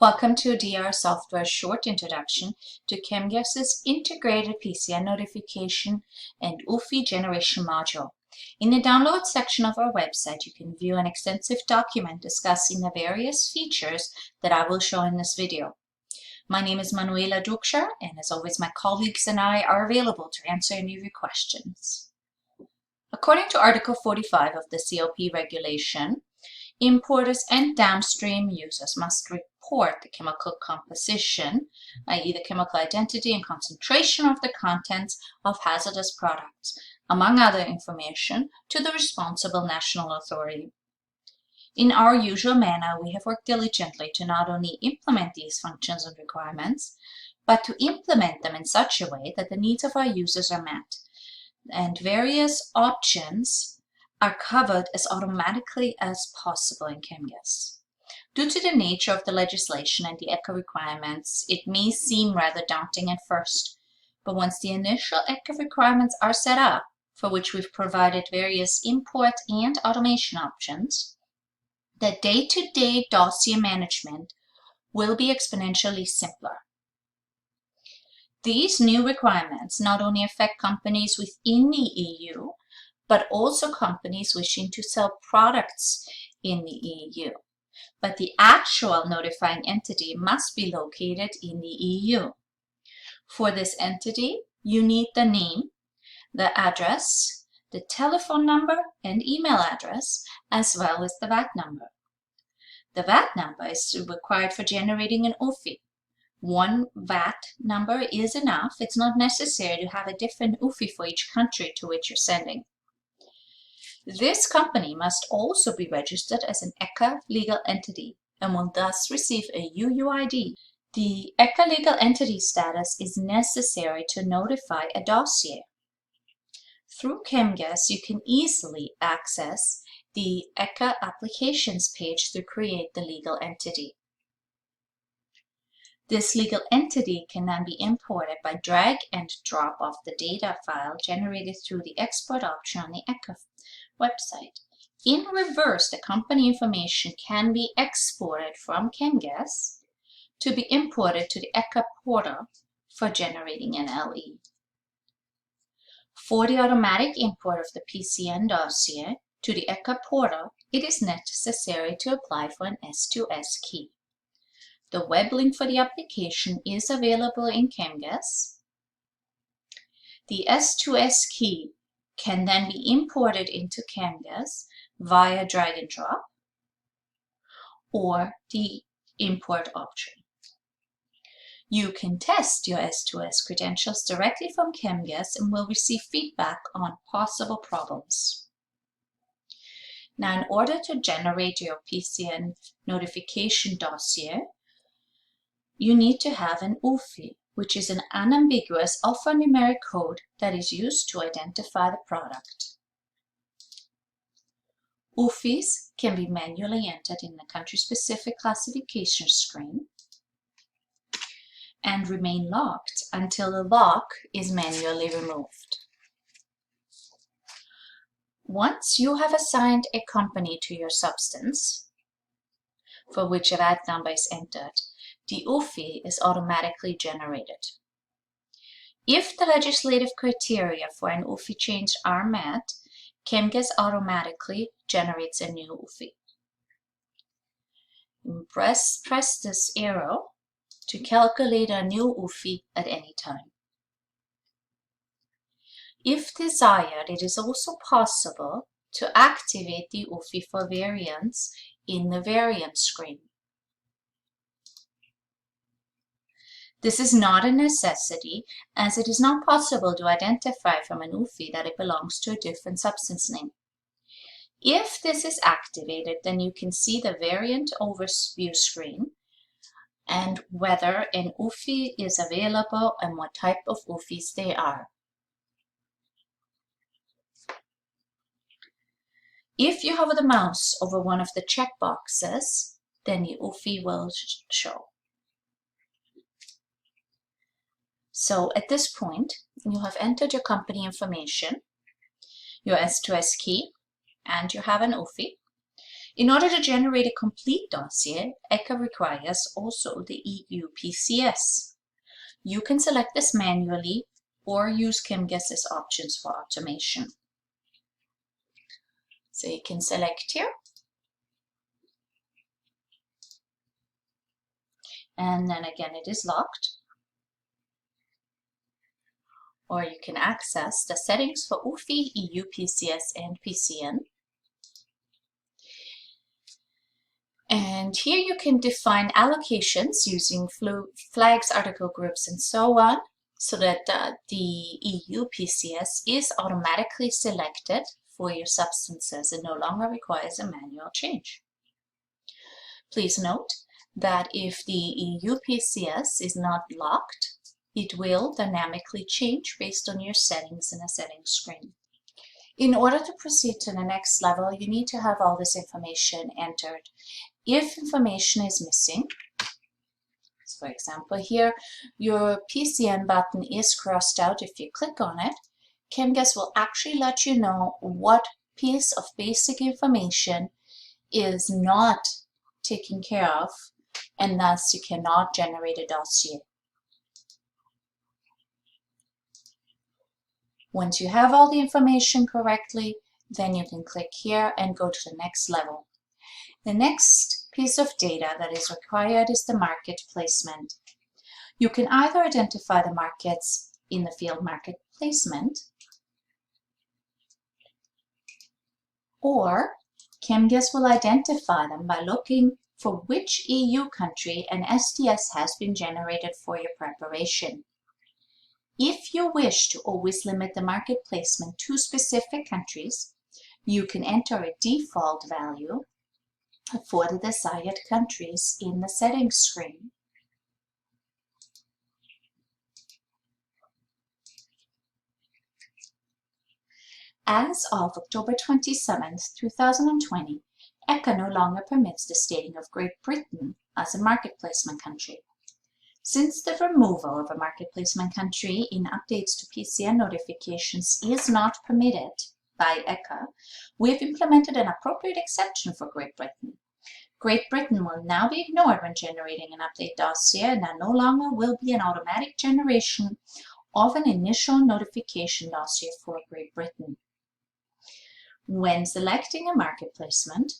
Welcome to DR Software's short introduction to ChemGes' integrated PCN notification and UFI generation module. In the download section of our website, you can view an extensive document discussing the various features that I will show in this video. My name is Manuela Dukshar, and as always, my colleagues and I are available to answer any of your questions. According to Article 45 of the CLP regulation, importers and downstream users must report the chemical composition, i.e. the chemical identity and concentration of the contents of hazardous products, among other information, to the responsible national authority. In our usual manner, we have worked diligently to not only implement these functions and requirements, but to implement them in such a way that the needs of our users are met, and various options are covered as automatically as possible in ChemGes. Due to the nature of the legislation and the ECHA requirements, it may seem rather daunting at first, but once the initial ECHA requirements are set up, for which we've provided various import and automation options, the day-to-day dossier management will be exponentially simpler. These new requirements not only affect companies within the EU, but also companies wishing to sell products in the EU. But the actual notifying entity must be located in the EU. For this entity, you need the name, the address, the telephone number and email address, as well as the VAT number. The VAT number is required for generating an UFI. One VAT number is enough. It's not necessary to have a different UFI for each country to which you're sending. This company must also be registered as an ECHA legal entity and will thus receive a UUID. The ECHA legal entity status is necessary to notify a dossier. Through ChemGes, you can easily access the ECHA applications page to create the legal entity. This legal entity can then be imported by drag and drop of the data file generated through the export option on the ECHA website. In reverse, the company information can be exported from ChemGes to be imported to the ECHA portal for generating an LE. For the automatic import of the PCN dossier to the ECHA portal, it is necessary to apply for an S2S key. The web link for the application is available in ChemGes. The S2S key can then be imported into ChemGes via drag and drop or the import option. You can test your S2S credentials directly from ChemGes and will receive feedback on possible problems. Now, in order to generate your PCN notification dossier, you need to have an UFI, which is an unambiguous alphanumeric code that is used to identify the product. UFIs can be manually entered in the country-specific classification screen and remain locked until the lock is manually removed. Once you have assigned a company to your substance, for which a VAT number is entered, the UFI is automatically generated. If the legislative criteria for an UFI change are met, ChemGes automatically generates a new UFI. Press this arrow to calculate a new UFI at any time. If desired, it is also possible to activate the UFI for variants in the variant screen. This is not a necessity, as it is not possible to identify from an UFI that it belongs to a different substance name. If this is activated, then you can see the variant overview screen and whether an UFI is available and what type of UFIs they are. If you hover the mouse over one of the checkboxes, then the UFI will show. So at this point, you have entered your company information, your S2S key, and you have an UFI. In order to generate a complete dossier, ECHA requires also the EU PCS. You can select this manually or use ChemGes' options for automation. So you can select here. And then again, it is locked. Or you can access the settings for UFI, EU PCS, and PCN. And here you can define allocations using flags, article groups, and so on, so that the EU PCS is automatically selected for your substances and no longer requires a manual change. Please note that if the EU PCS is not locked, it will dynamically change based on your settings in a settings screen. In order to proceed to the next level, you need to have all this information entered. If information is missing, so for example here, your PCN button is crossed out. If you click on it, ChemGes will actually let you know what piece of basic information is not taken care of, and thus you cannot generate a dossier. Once you have all the information correctly, then you can click here and go to the next level. The next piece of data that is required is the market placement. You can either identify the markets in the field market placement, or ChemGes will identify them by looking for which EU country an SDS has been generated for your preparation. If you wish to always limit the market placement to specific countries, you can enter a default value for the desired countries in the settings screen. As of October 27, 2020, ECHA no longer permits the stating of Great Britain as a market placement country. Since the removal of a market placement country in updates to PCN notifications is not permitted by ECHA, we have implemented an appropriate exception for Great Britain. Great Britain will now be ignored when generating an update dossier, and there no longer will be an automatic generation of an initial notification dossier for Great Britain. When selecting a market placement,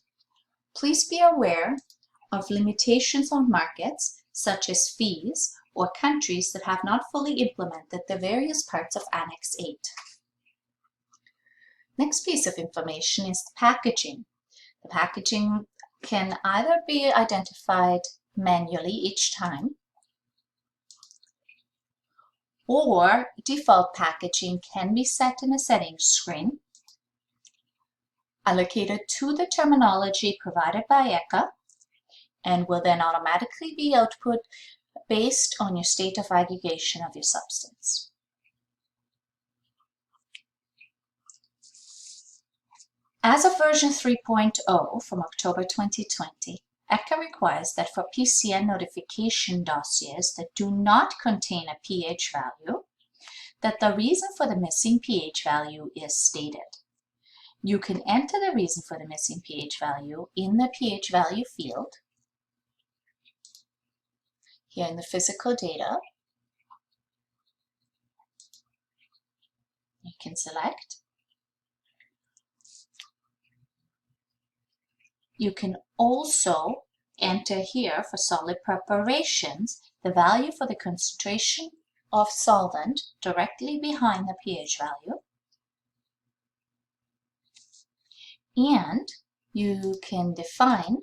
please be aware of limitations on markets such as fees or countries that have not fully implemented the various parts of Annex 8. Next piece of information is the packaging. The packaging can either be identified manually each time, or default packaging can be set in a settings screen allocated to the terminology provided by ECHA, and will then automatically be output based on your state of aggregation of your substance. As of version 3.0 from October 2020, ECHA requires that for PCN notification dossiers that do not contain a pH value, that the reason for the missing pH value is stated. You can enter the reason for the missing pH value in the pH value field here in the physical data. You can select. You can also enter here for solid preparations the value for the concentration of solvent directly behind the pH value. And you can define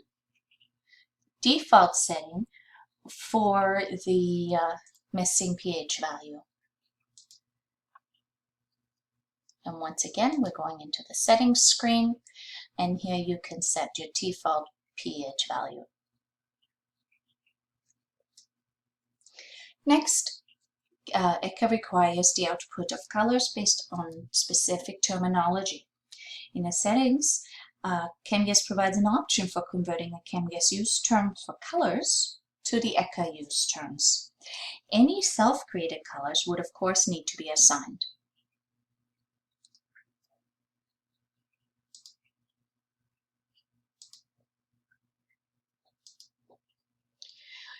default setting for the missing pH value. And once again, we're going into the settings screen, and here you can set your default pH value. Next, ECHA requires the output of colors based on specific terminology. In the settings, ChemGes provides an option for converting the ChemGes use terms for colors to the ECHA use terms. Any self-created colors would of course need to be assigned.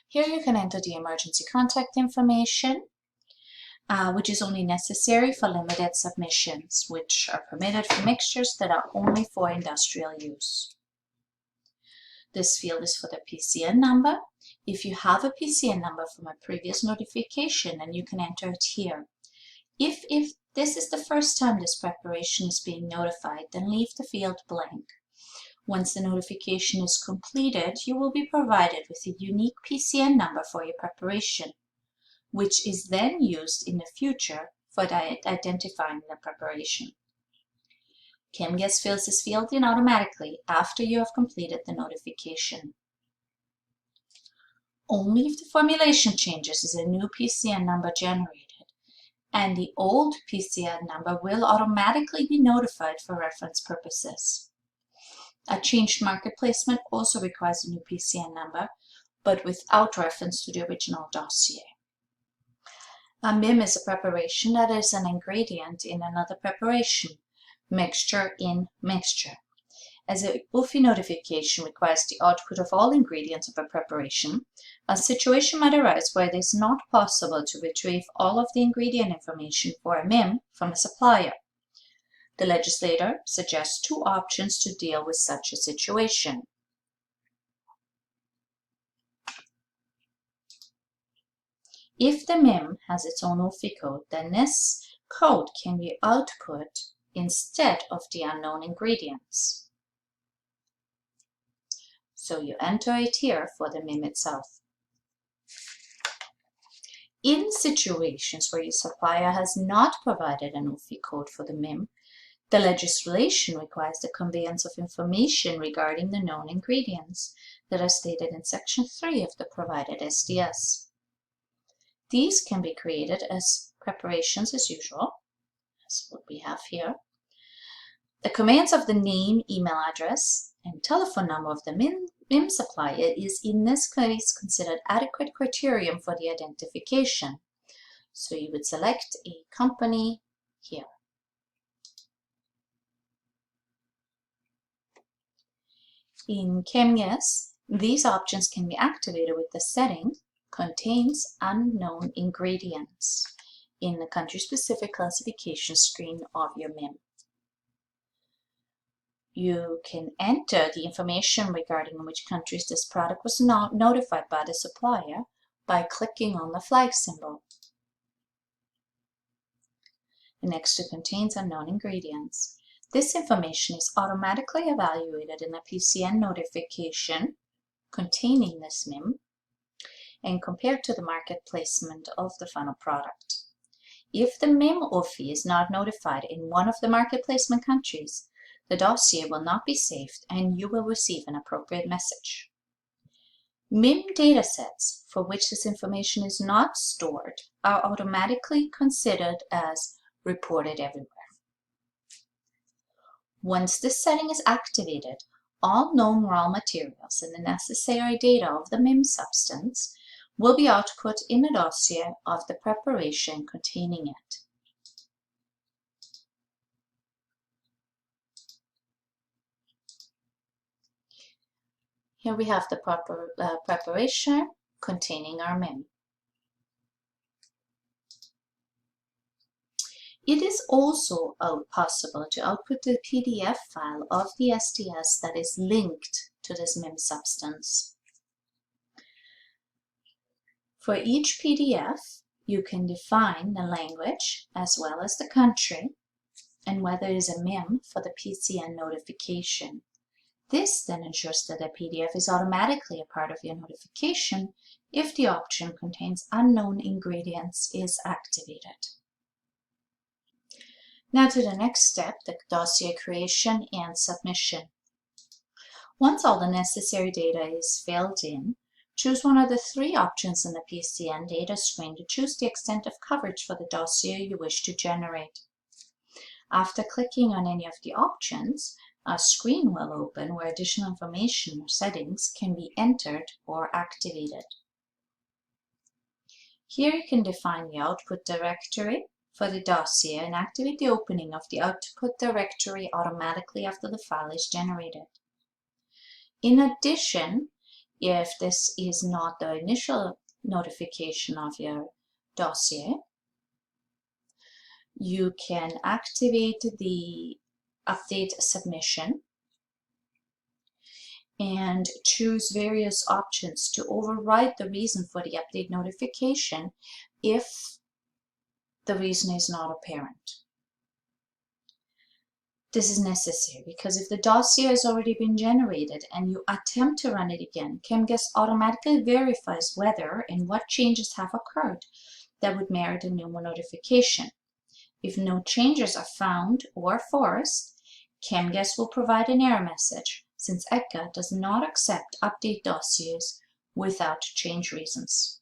Here you can enter the emergency contact information, which is only necessary for limited submissions, which are permitted for mixtures that are only for industrial use. This field is for the PCN number. If you have a PCN number from a previous notification, then you can enter it here. If this is the first time this preparation is being notified, then leave the field blank. Once the notification is completed, you will be provided with a unique PCN number for your preparation, which is then used in the future for identifying the preparation. ChemGes fills this field in automatically after you have completed the notification. Only if the formulation changes is a new PCN number generated, and the old PCN number will automatically be notified for reference purposes. A changed market placement also requires a new PCN number, but without reference to the original dossier. A MIM is a preparation that is an ingredient in another preparation, mixture in mixture. As a UFI notification requires the output of all ingredients of a preparation, a situation might arise where it is not possible to retrieve all of the ingredient information for a MIM from a supplier. The legislator suggests two options to deal with such a situation. If the MIM has its own UFI code, then this code can be output instead of the unknown ingredients. So you enter it here for the MIM itself. In situations where your supplier has not provided an UFI code for the MIM, the legislation requires the conveyance of information regarding the known ingredients that are stated in Section 3 of the provided SDS. These can be created as preparations as usual, as what we have here. The conveyance of the name, email address, and telephone number of the MIM supplier is in this case considered adequate criterion for the identification. So you would select a company here. In ChemGes, these options can be activated with the setting contains unknown ingredients in the country-specific classification screen of your MIM. You can enter the information regarding in which countries this product was not notified by the supplier by clicking on the flag symbol. Next to contains unknown ingredients. This information is automatically evaluated in the PCN notification containing this MIM and compared to the market placement of the final product. If the MIM UFI is not notified in one of the market placement countries, the dossier will not be saved and you will receive an appropriate message. MIM datasets for which this information is not stored are automatically considered as reported everywhere. Once this setting is activated, all known raw materials and the necessary data of the MIM substance will be output in the dossier of the preparation containing it. Here we have the preparation containing our MIM. It is also possible to output the PDF file of the SDS that is linked to this MIM substance. For each PDF, you can define the language as well as the country and whether it is a MIM for the PCN notification. This then ensures that the PDF is automatically a part of your notification if the option contains unknown ingredients is activated. Now to the next step, the dossier creation and submission. Once all the necessary data is filled in, choose one of the three options in the PCN data screen to choose the extent of coverage for the dossier you wish to generate. After clicking on any of the options, a screen will open where additional information or settings can be entered or activated. Here you can define the output directory for the dossier and activate the opening of the output directory automatically after the file is generated. In addition, If this is not the initial notification of your dossier, you can activate the update submission and choose various options to override the reason for the update notification if the reason is not apparent. This is necessary because if the dossier has already been generated and you attempt to run it again, ChemGes automatically verifies whether and what changes have occurred that would merit a new notification. If no changes are found or forced, ChemGes will provide an error message since ECHA does not accept update dossiers without change reasons.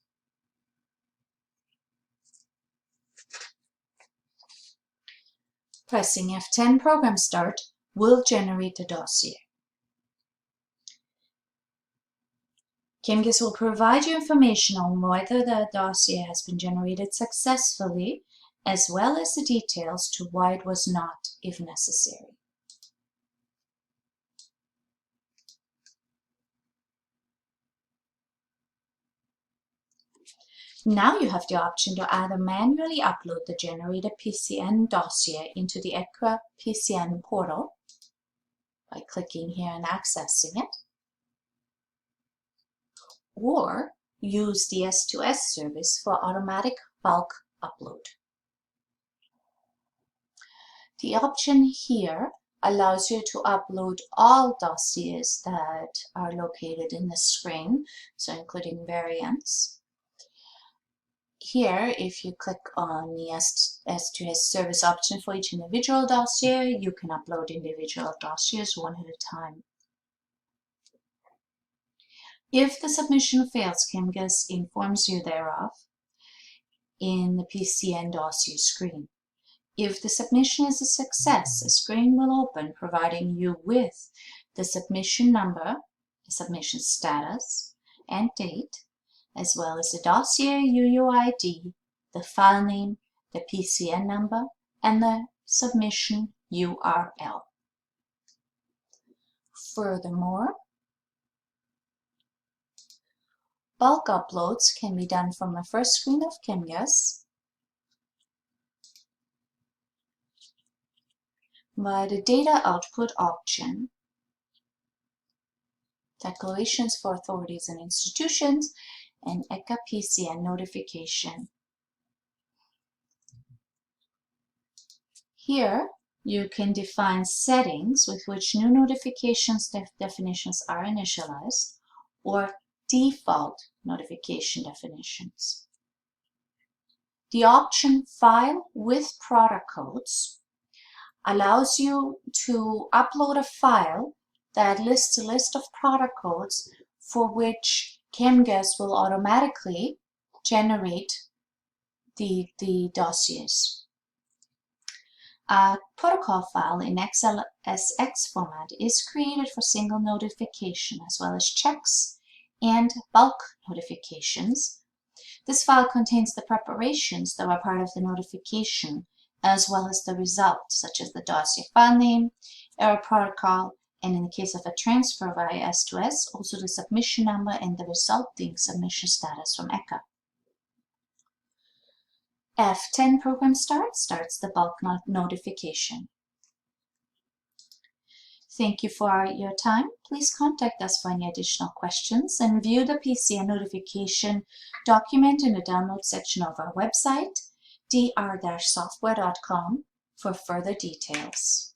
Pressing F10 Program Start will generate the dossier. ChemGes will provide you information on whether the dossier has been generated successfully, as well as the details to why it was not, if necessary. Now you have the option to either manually upload the generated PCN dossier into the ECHA PCN portal by clicking here and accessing it, or use the S2S service for automatic bulk upload. The option here allows you to upload all dossiers that are located in the screen, so including variants. Here, if you click on the S2S service option for each individual dossier, you can upload individual dossiers one at a time. If the submission fails, ChemGes informs you thereof in the PCN dossier screen. If the submission is a success, a screen will open providing you with the submission number, the submission status, and date, as well as the dossier UUID, the file name, the PCN number, and the submission URL. Furthermore, bulk uploads can be done from the first screen of ChemGes by the data output option, declarations for authorities and institutions, and ECHA PCN notification. Here, you can define settings with which new notifications definitions are initialized, or default notification definitions. The option File with Product Codes allows you to upload a file that lists a list of product codes for which ChemGes will automatically generate the dossiers. A protocol file in XLSX format is created for single notification as well as checks and bulk notifications. This file contains the preparations that were part of the notification as well as the result, such as the dossier file name, error protocol, and in the case of a transfer via S2S, also the submission number and the resulting submission status from ECHA. F10 Program Start starts the bulk notification. Thank you for your time. Please contact us for any additional questions and view the PCN notification document in the download section of our website, dr-software.com, for further details.